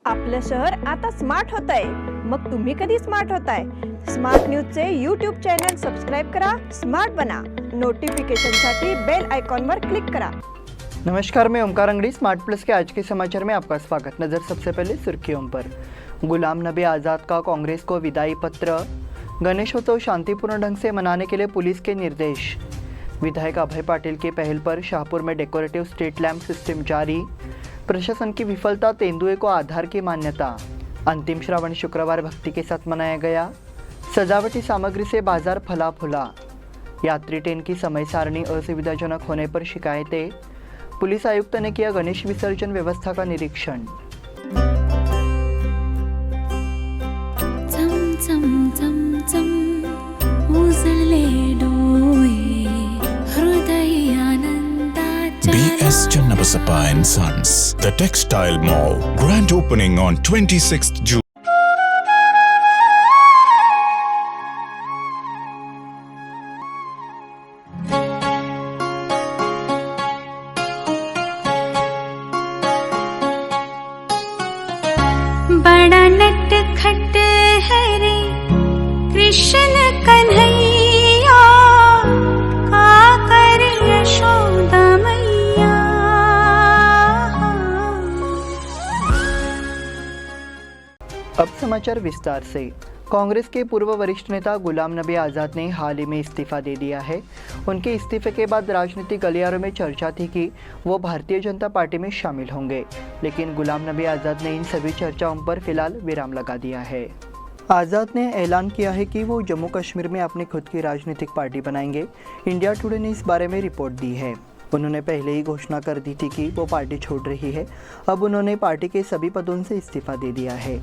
आपलं शहर आता स्मार्ट होतंय. मग तुम्ही कधी स्मार्ट होताय? स्मार्ट न्यूजचे यूट्यूब चॅनल सबस्क्राइब करा, स्मार्ट बना. नोटिफिकेशनसाठी बेल आइकॉनवर क्लिक करा. नमस्कार, मैं ओमकार अंगड़ी। स्मार्ट प्लस के आज के समाचार में आपका स्वागत। नज़र सबसे पहले सुर्खियों पर। गुलाम नबी आज़ाद का कांग्रेस को विदाई पत्र। गणेशोत्सव शांतिपूर्ण ढंग से मनाने के लिए पुलिस के निर्देश। विधायक अभय पाटिल की पहल पर शाहपुर में डेकोरेटिव स्ट्रीट लैंप सिस्टम जारी। प्रशासन की विफलता, तेंदुए को आधार की मान्यता। अंतिम श्रावण शुक्रवार भक्ति के साथ मनाया गया। सजावटी सामग्री से बाजार फला फूला। यात्री ट्रेन की समय सारणी असुविधाजनक होने पर शिकायतें। पुलिस आयुक्त ने किया गणेश विसर्जन व्यवस्था का निरीक्षण। B.S. Channabasappa and Sons, The Textile Mall, grand opening on 26th June. बड़ा नटखट है रे कृष्ण कन्हैया, का कर यशोदा मैया। अब समाचार विस्तार से। कांग्रेस के पूर्व वरिष्ठ नेता गुलाम नबी आज़ाद ने हाल ही में इस्तीफा दे दिया है। उनके इस्तीफे के बाद राजनीतिक गलियारों में चर्चा थी कि वो भारतीय जनता पार्टी में शामिल होंगे, लेकिन गुलाम नबी आज़ाद ने इन सभी चर्चाओं पर फिलहाल विराम लगा दिया है। आज़ाद ने ऐलान किया है कि वो जम्मू कश्मीर में अपनी खुद की राजनीतिक पार्टी बनाएंगे। इंडिया टुडे ने इस बारे में रिपोर्ट दी है। उन्होंने पहले ही घोषणा कर दी थी कि वो पार्टी छोड़ रही है। अब उन्होंने पार्टी के सभी पदों से इस्तीफा दे दिया है।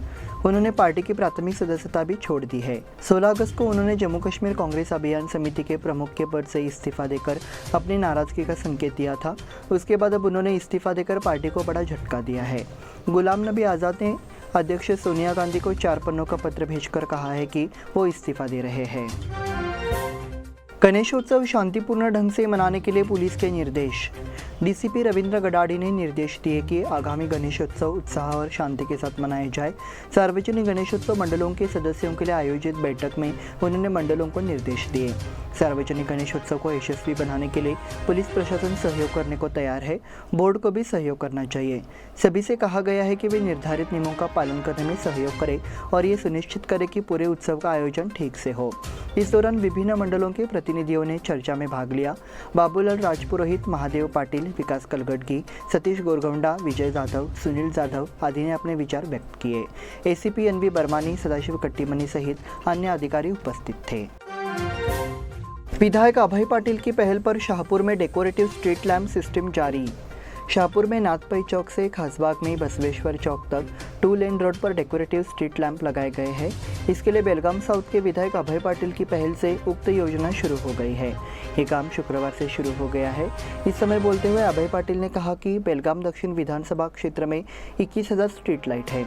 उन्होंने पार्टी की प्राथमिक सदस्यता भी छोड़ दी है। 16 अगस्त को उन्होंने जम्मू कश्मीर कांग्रेस अभियान समिति के प्रमुख के पद से इस्तीफा देकर अपनी नाराजगी का संकेत दिया था। उसके बाद अब उन्होंने इस्तीफा देकर पार्टी को बड़ा झटका दिया है। गुलाम नबी आज़ाद ने अध्यक्ष सोनिया गांधी को 4 पन्नों का पत्र भेजकर कहा है कि वो इस्तीफा दे रहे हैं। गणेशोत्सव शांतिपूर्ण ढंग से मनाने के लिए पुलिस के निर्देश। डीसीपी रविंद्र गडाडी ने निर्देश दिए कि आगामी गणेशोत्सव उत्साह और शांति के साथ मनाया जाए। सार्वजनिक गणेशोत्सव मंडलों के सदस्यों के लिए आयोजित बैठक में उन्होंने मंडलों को निर्देश दिए। सार्वजनिक गणेशोत्सव को यशस्वी बनाने के लिए पुलिस प्रशासन सहयोग करने को तैयार है। बोर्ड को भी सहयोग करना चाहिए। सभी से कहा गया है कि वे निर्धारित नियमों का पालन करने में सहयोग करें और ये सुनिश्चित करें कि पूरे उत्सव का आयोजन ठीक से हो। इस दौरान विभिन्न मंडलों के प्रतिनिधियों ने चर्चा में भाग लिया। बाबूलाल राजपुरोहित, महादेव पाटिल, विकास कलगटगी, सतीश गोरगोंडा, विजय जाधव, सुनील जाधव आदि ने अपने विचार व्यक्त किए। एसीपी एनवी बर्मानी, सदाशिव कट्टीमनी सहित अन्य अधिकारी उपस्थित थे। विधायक अभय पाटिल की पहल पर शाहपुर में डेकोरेटिव स्ट्रीट लैंप सिस्टम जारी। शाहपुर में नाथपई चौक से खासबाग में बसवेश्वर चौक तक 2 लेन रोड पर डेकोरेटिव स्ट्रीट लैंप लगाए गए हैं। इसके लिए बेलगाम साउथ के विधायक अभय पाटिल की पहल से उक्त योजना शुरू हो गई है। ये काम शुक्रवार से शुरू हो गया है। इस समय बोलते हुए अभय पाटिल ने कहा कि बेलगाम दक्षिण विधानसभा क्षेत्र में 21,000 स्ट्रीट लाइट है।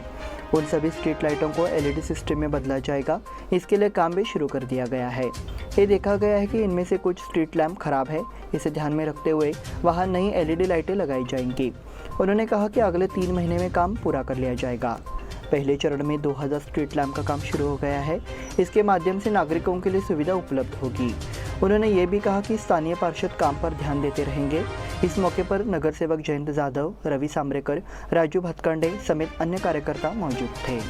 उन सभी स्ट्रीट लाइटों को LED सिस्टम में बदला जाएगा। इसके लिए काम भी शुरू कर दिया गया है। ये देखा गया है कि इनमें से कुछ स्ट्रीट लैंप खराब है। इसे ध्यान में रखते हुए वहाँ नई LED लाइटें लगाई जाएंगी। उन्होंने कहा कि अगले 3 महीने में काम पूरा कर लिया जाएगा। पहले चरण में 2000 स्ट्रीट लैंप का काम शुरू हो गया है। इसके माध्यम से नागरिकों के लिए सुविधा उपलब्ध होगी। उन्होंने ये भी कहा कि स्थानीय पार्षद काम पर ध्यान देते रहेंगे। इस मौके पर नगर सेवक जयंत जाधव, रवि सांब्रेकर, राजू भतकंडे समेत अन्य कार्यकर्ता मौजूद थे।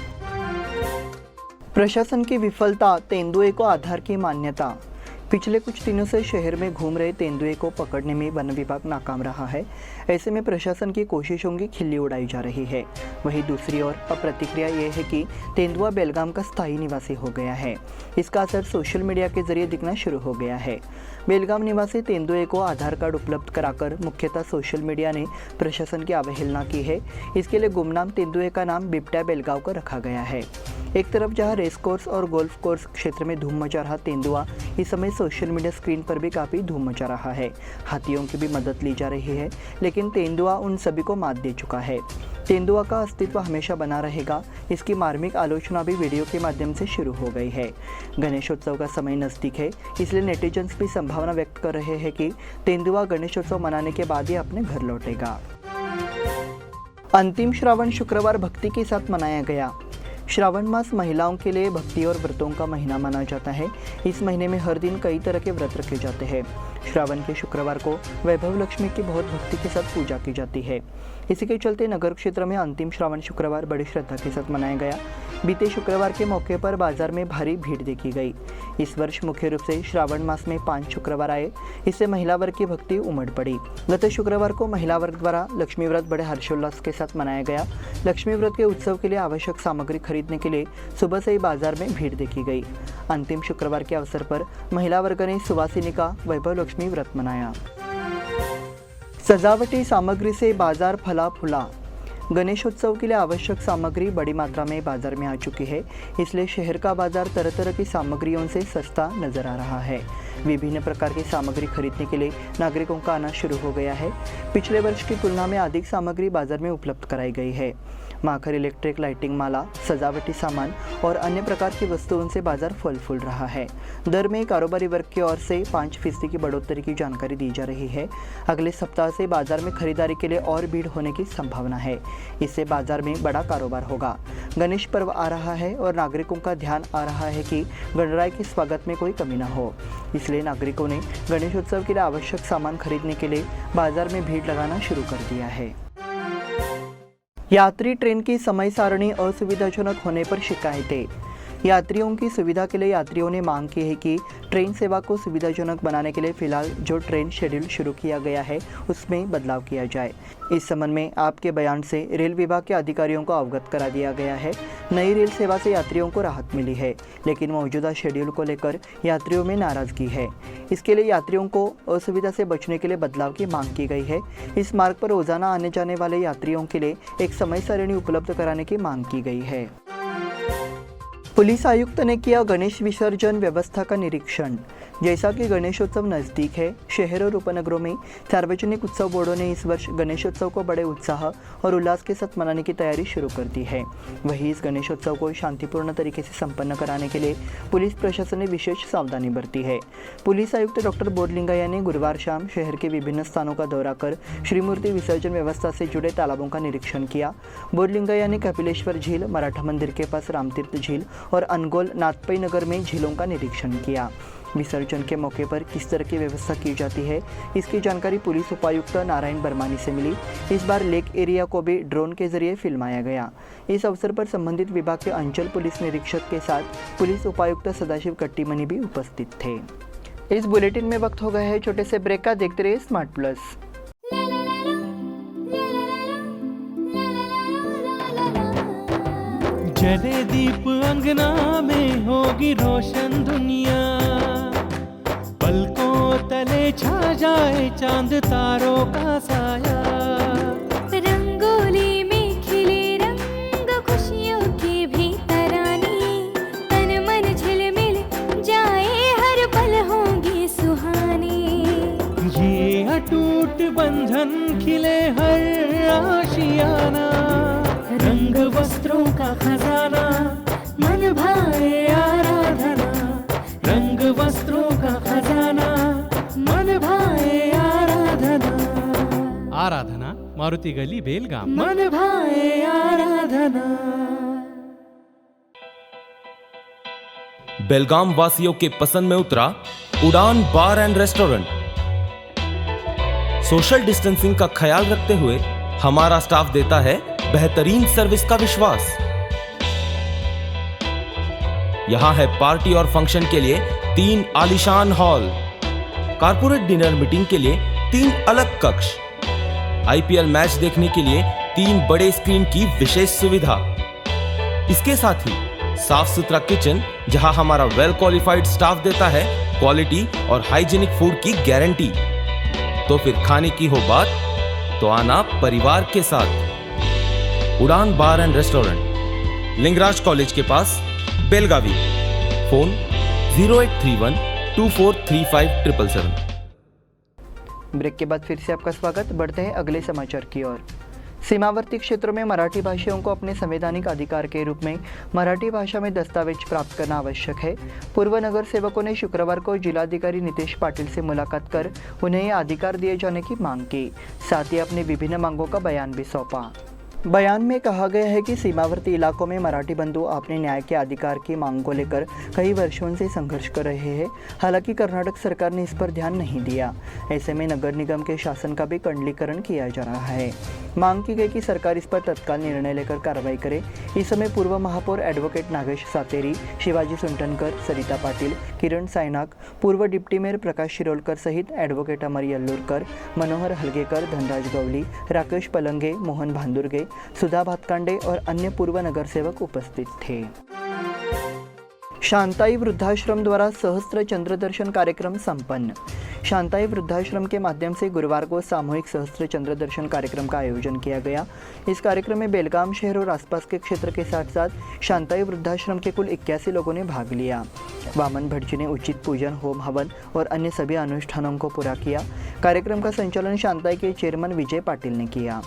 प्रशासन की विफलता, तेंदुए को आधार की मान्यता। पिछले कुछ दिनों से शहर में घूम रहे तेंदुए को पकड़ने में वन विभाग नाकाम रहा है। ऐसे में प्रशासन की कोशिशों की खिल्ली उड़ाई जा रही है। वहीं दूसरी ओर अब प्रतिक्रिया ये है कि तेंदुआ बेलगाम का स्थायी निवासी हो गया है। इसका असर सोशल मीडिया के जरिए दिखना शुरू हो गया है। बेलगाम निवासी तेंदुए को आधार कार्ड उपलब्ध कराकर मुख्यतः सोशल मीडिया ने प्रशासन की अवहेलना की है। इसके लिए गुमनाम तेंदुए का नाम बिबट्या बेलगांव का रखा गया है। एक तरफ जहां रेस कोर्स और गोल्फ कोर्स क्षेत्र में धूम मचा रहा तेंदुआ इस समय सोशल मीडिया स्क्रीन पर भी काफ़ी धूम मचा रहा है। हाथियों की भी मदद ली जा रही है, लेकिन तेंदुआ उन सभी को मात दे चुका है। तेंदुआ का अस्तित्व हमेशा बना रहेगा। इसकी मार्मिक आलोचना भी वीडियो के माध्यम से शुरू हो गई है। गणेशोत्सव का समय नज़दीक है, इसलिए नेटिजन्स भी संभावना व्यक्त कर रहे हैं कि तेंदुआ गणेशोत्सव मनाने के बाद ही अपने घर लौटेगा। अंतिम श्रावण शुक्रवार भक्ति के साथ मनाया गया। श्रावण मास महिलाओं के लिए भक्ति और व्रतों का महीना माना जाता है। इस महीने में हर दिन कई तरह के व्रत रखे जाते हैं। श्रावण के शुक्रवार को वैभव लक्ष्मी की बहुत भक्ति के साथ पूजा की जाती है। इसी के चलते नगर क्षेत्र में अंतिम श्रावण शुक्रवार बड़ी श्रद्धा के साथ मनाया गया। बीते शुक्रवार के मौके पर बाजार में भारी भीड़ देखी गई। इस वर्ष मुख्य रूप से श्रावण मास में 5 शुक्रवार आए, इससे महिला वर्ग की भक्ति उमड़ पड़ी। गत शुक्रवार को महिला वर्ग द्वारा लक्ष्मी व्रत बड़े हर्षोल्लास के साथ मनाया गया। लक्ष्मी व्रत के उत्सव के लिए आवश्यक सामग्री खरीदने के लिए सुबह से ही बाजार में भीड़ देखी गई। अंतिम शुक्रवार के अवसर पर महिला वर्ग ने सुवासिनी का वैभव लक्ष्मी व्रत मनाया। सजावटी सामग्री से बाजार फला फूला। गणेशोत्सव के लिए आवश्यक सामग्री बड़ी मात्रा में बाजार में आ चुकी है, इसलिए शहर का बाजार तरह तरह की सामग्रियों से सस्ता नजर आ रहा है। विभिन्न प्रकार की सामग्री खरीदने के लिए नागरिकों का आना शुरू हो गया है। पिछले वर्ष की तुलना में अधिक सामग्री बाजार में उपलब्ध कराई गई है। माखर इलेक्ट्रिक लाइटिंग माला, सजावटी सामान और अन्य प्रकार की वस्तुओं से बाजार फल फूल रहा है। दर में कारोबारी वर्ग की ओर से 5% की बढ़ोतरी की जानकारी दी जा रही है। अगले सप्ताह से बाजार में खरीदारी के लिए और भीड़ होने की संभावना है। इससे बाजार में बड़ा कारोबार होगा। गणेश पर्व आ रहा है और नागरिकों का ध्यान आ रहा है कि गणराय के स्वागत में कोई कमी न हो, इसलिए नागरिकों ने गणेशोत्सव के लिए आवश्यक सामान खरीदने के लिए बाजार में भीड़ लगाना शुरू कर दिया है। यात्री ट्रेन की समय सारणी असुविधाजनक होने पर शिकायतें। यात्रियों की सुविधा के लिए यात्रियों ने मांग की है कि ट्रेन सेवा को सुविधाजनक बनाने के लिए फिलहाल जो ट्रेन शेड्यूल शुरू किया गया है उसमें बदलाव किया जाए। इस संबंध में आपके बयान से रेल विभाग के अधिकारियों को अवगत करा दिया गया है। नई रेल सेवा से यात्रियों को राहत मिली है, लेकिन मौजूदा शेड्यूल को लेकर यात्रियों में नाराजगी है। इसके लिए यात्रियों को असुविधा से बचने के लिए बदलाव की मांग की गई है। इस मार्ग पर रोजाना आने जाने वाले यात्रियों के लिए एक समय सारणी उपलब्ध कराने की मांग की गई है। पुलिस आयुक्त ने किया गणेश विसर्जन व्यवस्था का निरीक्षण। जैसा कि गणेशोत्सव नज़दीक है, शहर और उपनगरों में सार्वजनिक उत्सव बोर्डों ने इस वर्ष गणेशोत्सव को बड़े उत्साह और उल्लास के साथ मनाने की तैयारी शुरू कर दी है। वहीं इस गणेशोत्सव को शांतिपूर्ण तरीके से संपन्न कराने के लिए पुलिस प्रशासन ने विशेष सावधानी बरती है। पुलिस आयुक्त डॉक्टर बोरलिंगैया ने गुरुवार शाम शहर के विभिन्न स्थानों का दौरा कर श्रीमूर्ति विसर्जन व्यवस्था से जुड़े तालाबों का निरीक्षण किया। बोरलिंगैया ने कपिलेश्वर झील, मराठा मंदिर के पास रामतीर्थ झील और अनगोल नाथपई नगर में झीलों का निरीक्षण किया। विसर्जन के मौके पर किस तरह की व्यवस्था की जाती है, इसकी जानकारी पुलिस उपायुक्त नारायण बर्मानी से मिली। इस बार लेक एरिया को भी ड्रोन के जरिए फिल्माया गया। इस अवसर पर संबंधित विभाग के अंचल पुलिस निरीक्षक के साथ पुलिस उपायुक्त सदाशिव कट्टीमनी भी उपस्थित थे। इस बुलेटिन में वक्त हो गया है छोटे से ब्रेक का। देखते रहिए स्मार्ट प्लस। जले दीप अंगना में होगी रोशन दुनिया, पलकों तले छा जाए चांद तारों का साया। रंगोली में खिले रंग खुशियों की भी तरानी, तन मन झिलमिल जाए हर पल होंगी सुहानी। ये अटूट बंधन खिले हर आशियाना, रंग वस्त्रों का खजाना मन भाए आराधना। रंग वस्त्रों का खजाना मन भाए आराधना। आराधना मारुति गली बेलगाम। मन भाए आराधना। बेलगाम वासियों के पसंद में उतरा उड़ान बार एंड रेस्टोरेंट। सोशल डिस्टेंसिंग का ख्याल रखते हुए हमारा स्टाफ देता है बेहतरीन सर्विस का विश्वास। यहां है पार्टी और फंक्शन के लिए 3 आलीशान हॉल, कारपोरेट डिनर मीटिंग के लिए 3 अलग कक्ष, आईपीएल मैच देखने के लिए 3 बड़े स्क्रीन की विशेष सुविधा। इसके साथ ही साफ सुथरा किचन, जहां हमारा वेल क्वालिफाइड स्टाफ देता है क्वालिटी और हाइजीनिक फूड की गारंटी। तो फिर खाने की हो बात तो आना परिवार के साथ। उड़ान बार एंड रेस्टोरेंट, लिंगराज कॉलेज के पास, बेलगावी। फोन 0831 2435 777। ब्रेक के बाद फिर से आपका स्वागत। बढ़ते हैं अगले समाचार की ओर। सीमावर्ती क्षेत्रों में मराठी भाषियों को अपने संवैधानिक अधिकार के रूप में मराठी भाषा में दस्तावेज प्राप्त करना आवश्यक है। पूर्व नगर सेवकों ने शुक्रवार को जिलाधिकारी नितेश पाटिल से मुलाकात कर उन्हें यह अधिकार दिए जाने की मांग की। साथ ही अपनी विभिन्न मांगों का बयान भी सौंपा। बयान में कहा गया है कि सीमावर्ती इलाकों में मराठी बंधु अपने न्याय के अधिकार की मांग को लेकर कई वर्षों से संघर्ष कर रहे हैं। हालांकि कर्नाटक सरकार ने इस पर ध्यान नहीं दिया। ऐसे में नगर निगम के शासन का भी कंडलीकरण किया जा रहा है। मांग की गई कि सरकार इस पर तत्काल निर्णय लेकर कार्रवाई करे। इस समय पूर्व महापौर एडवोकेट नागेश सातेरी, शिवाजी सुंटनकर, सरिता पाटिल, किरण सायनाक, पूर्व डिप्टी मेयर प्रकाश शिरोलकर सहित एडवोकेट अमर यल्लूरकर, मनोहर हलगेकर, धनराज गवली, राकेश पलंगे, मोहन भांदुरगे, सुधा भातकांडे और अन्य पूर्व नगरसेवक उपस्थित थे। शांताई वृद्धाश्रम द्वारा सहस्त्र चंद्र दर्शन कार्यक्रम संपन्न। शांताई वृद्धाश्रम के माध्यम से गुरुवार को सामूहिक सहस्त्र चंद्र दर्शन कार्यक्रम का आयोजन किया गया। इस कार्यक्रम में बेलगाम शहर और आसपास के क्षेत्र के साथ साथ शांताई वृद्धाश्रम के कुल 81 लोगों ने भाग लिया। वामन भट जी ने उचित पूजन, होम हवन और अन्य सभी अनुष्ठानों को पूरा किया। कार्यक्रम का संचालन शांताई के चेयरमैन विजय पाटिल ने किया।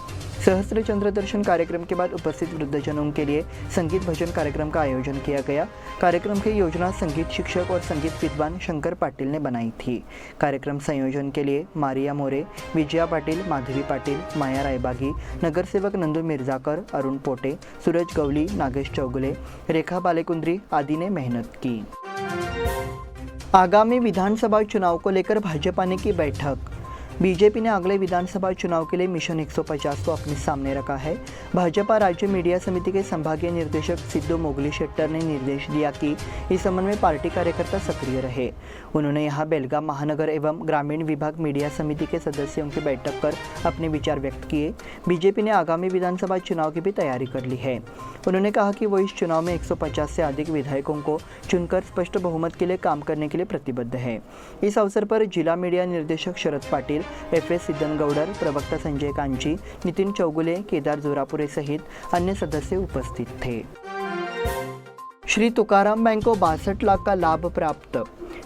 सहस्त्र चंद्र दर्शन कार्यक्रम के बाद उपस्थित वृद्धजनों के लिए संगीत भजन कार्यक्रम का आयोजन किया गया। कार्यक्रम की योजना संगीत शिक्षक और संगीत विद्वान शंकर पाटिल ने बनाई थी। कार्यक्रम संयोजन के लिए मारिया मोरे, विजया पाटिल, माधवी पाटिल, माया रायबागी, नगरसेवक नंदू मिर्जाकर, अरुण पोटे, सूरज गवली, नागेश चौगुले, रेखा बालेकुंद्री आदि ने मेहनत की। आगामी विधानसभा चुनाव को लेकर भाजपा ने की बैठक। बीजेपी ने अगले विधानसभा चुनाव के लिए मिशन 150 को अपने सामने रखा है। भाजपा राज्य मीडिया समिति के संभागीय निर्देशक सिद्धू मोगली शेट्टर ने निर्देश दिया कि इस संबंध में पार्टी कार्यकर्ता सक्रिय रहे। उन्होंने यहां बेलगाम महानगर एवं ग्रामीण विभाग मीडिया समिति के सदस्यों की बैठक कर अपने विचार व्यक्त किए। बीजेपी ने आगामी विधानसभा चुनाव की भी तैयारी कर ली है। उन्होंने कहा कि वो इस चुनाव में 150 से अधिक विधायकों को चुनकर स्पष्ट बहुमत के लिए काम करने के लिए प्रतिबद्ध है। इस अवसर पर जिला मीडिया निर्देशक शरद पाटिल, एफ.एस. सिद्धनगौडर, प्रवक्ता संजय कांची, नितिन चौगुले, केदार जोरापुरे सहित अन्य सदस्य उपस्थित थे। श्री तुकाराम बैंक को 62 लाख का लाभ प्राप्त।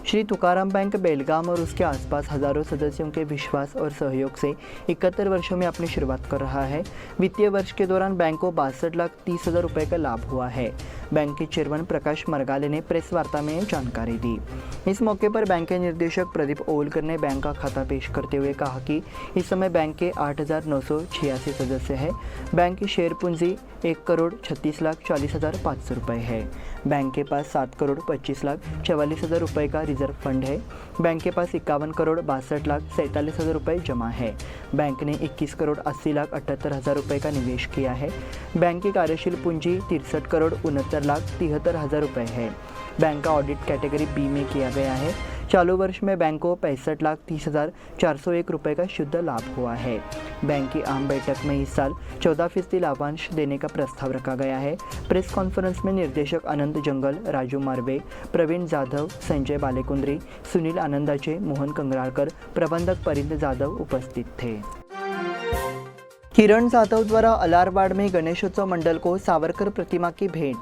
श्री तुकाराम बैंक बेलगाम और उसके आसपास हजारों सदस्यों के विश्वास और सहयोग से 71 वर्षों में अपनी शुरुआत कर रहा है। वित्तीय वर्ष के दौरान बैंक को 62,30,000 रुपये का लाभ हुआ है। बैंक के चेयरमैन प्रकाश मरगाले ने प्रेस वार्ता में यह जानकारी दी। इस मौके पर बैंक के निदेशक प्रदीप ओवलकर ने बैंक का खाता पेश करते हुए कहा कि इस समय बैंक के 8,986 सदस्य हैं। बैंक की शेयर पूंजी 1,36,40,500 रुपये है। बैंक के पास 7,25,44,000 रुपये का रिजर्व फंड है। बैंक के पास 51,62,47,000 रुपये जमा है। बैंक ने 21,80,78,000 रुपये का निवेश किया है। बैंक की कार्यशील पूंजी 63,69,73,000 रुपये है। बैंक का ऑडिट कैटेगरी बी में किया गया है। चालू वर्ष में बैंक को 65,30,401 रुपये का शुद्ध लाभ हुआ है। बैंक की आम बैठक में इस साल 14% लाभांश देने का प्रस्ताव रखा गया है। प्रेस कॉन्फ्रेंस में निर्देशक अनंत जंगल, राजू मार्वे, प्रवीण जाधव, संजय बालेकुंद्री, सुनील आनंदाचे, मोहन कंगराळकर, प्रबंधक परिंद जाधव उपस्थित थे। किरण जाधव द्वारा अलारवाड़ में गणेशोत्सव मंडल को सावरकर प्रतिमा की भेंट।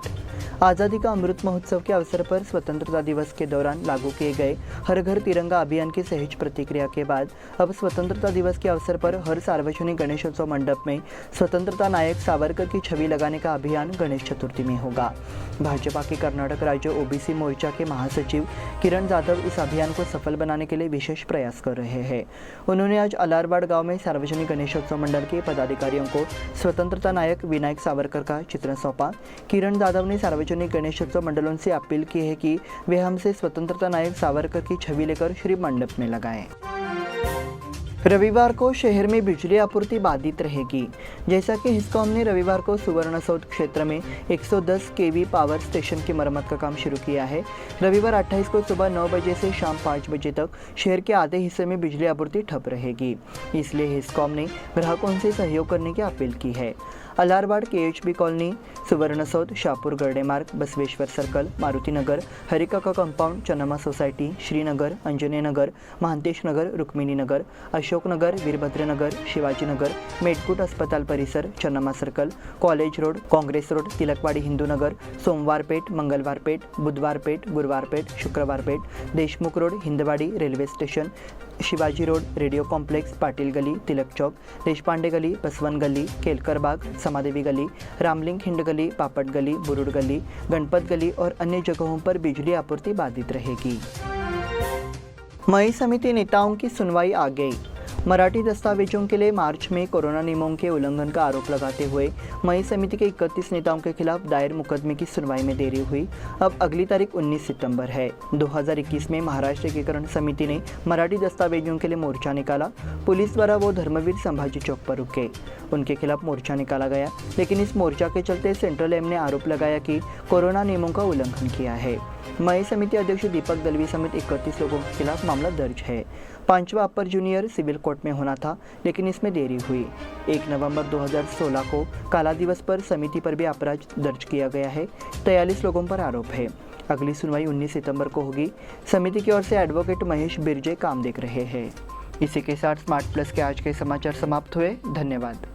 आज़ादी का अमृत महोत्सव के अवसर पर स्वतंत्रता दिवस के दौरान लागू किए गए हर घर तिरंगा अभियान की सहज प्रतिक्रिया के बाद अब स्वतंत्रता दिवस के अवसर पर हर सार्वजनिक गणेशोत्सव मंडप में स्वतंत्रता नायक सावरकर की छवि लगाने का अभियान गणेश चतुर्थी में होगा। भाजपा के कर्नाटक राज्य ओबीसी मोर्चा के महासचिव किरण जाधव इस अभियान को सफल बनाने के लिए विशेष प्रयास कर रहे हैं। उन्होंने आज अलारवाड़ गांव में सार्वजनिक गणेशोत्सव मंडल के पदाधिकारियों को स्वतंत्रता नायक विनायक सावरकर का चित्र सौंपा। किरण जाधव ने सार्वजनिक गणेशोत्सव मंडलों से अपील की है कि वे हमसे स्वतंत्रता नायक सावरकर की छवि लेकर श्री मंडप में लगाएं। रविवार को शहर में बिजली आपूर्ति बाधित रहेगी। जैसा कि हिस्कॉम ने रविवार को सुवर्ण सौध क्षेत्र में 110 केवी पावर स्टेशन की मरम्मत का काम शुरू किया है। रविवार 28 को सुबह 9 बजे से शाम 5 बजे तक शहर के आधे हिस्से में बिजली आपूर्ति ठप रहेगी। इसलिए हिस्कॉम ने ग्राहकों से सहयोग करने की अपील की है। अलारवाड़, केएचबी कॉलोनी, सुवर्ण सौध, Shahpur Garde Marg, Basaveshwar circle, Maruti Nagar, Harikaka compound, Channamma society, Srinagar, Anjaneya Nagar, Mahantesh Nagar, Rukmini Nagar, Ashok Nagar, Veerabhadra Nagar, Shivaji Nagar, Medkut अस्पताल परिसर, Channamma circle, college road, Congress road, Tilakwadi Hindu Nagar, Somwar Peth, मंगलवार पेठ, बुधवार पेठ, गुरुवार Peth, Shukrawar Peth, Deshmukh road, Hindwadi, railway station, Shivaji road, radio complex, Patil Galli, Tilak चौक, देशपांडे गली, बसवन गली, केलकर बाग, समादेवी गली, रामलिंग हिंड गली, पापड़ गली, बुरुड़ गली, गणपत गली और अन्य जगहों पर बिजली आपूर्ति बाधित रहेगी। मई समिति नेताओं की सुनवाई आ गई। मराठी दस्तावेजों के लिए मार्च में कोरोना नियमों के उल्लंघन का आरोप लगाते हुए मई समिति के 31 नेताओं के खिलाफ दायर मुकदमे की सुनवाई में देरी हुई। अब अगली तारीख 19 सितंबर है। 2021 में महाराष्ट्र एकीकरण समिति ने मराठी दस्तावेजों के लिए मोर्चा निकाला। पुलिस द्वारा वो धर्मवीर संभाजी चौक पर रुके, उनके खिलाफ मोर्चा निकाला गया, लेकिन इस मोर्चा के चलते सेंट्रल एम ने आरोप लगाया कि कोरोना नियमों का उल्लंघन किया है। मई समिति अध्यक्ष दीपक दलवी समेत 31 लोगों के खिलाफ मामला दर्ज है। 5वां अपर जूनियर सिविल कोर्ट में होना था, लेकिन इसमें देरी हुई। 1 नवंबर 2016 को काला दिवस पर समिति पर भी अपराध दर्ज किया गया है। 43 लोगों पर आरोप है। अगली सुनवाई 19 सितंबर को होगी। समिति की ओर से एडवोकेट महेश बिरजे काम देख रहे हैं। इसी के साथ स्मार्ट प्लस के आज के समाचार समाप्त हुए। धन्यवाद।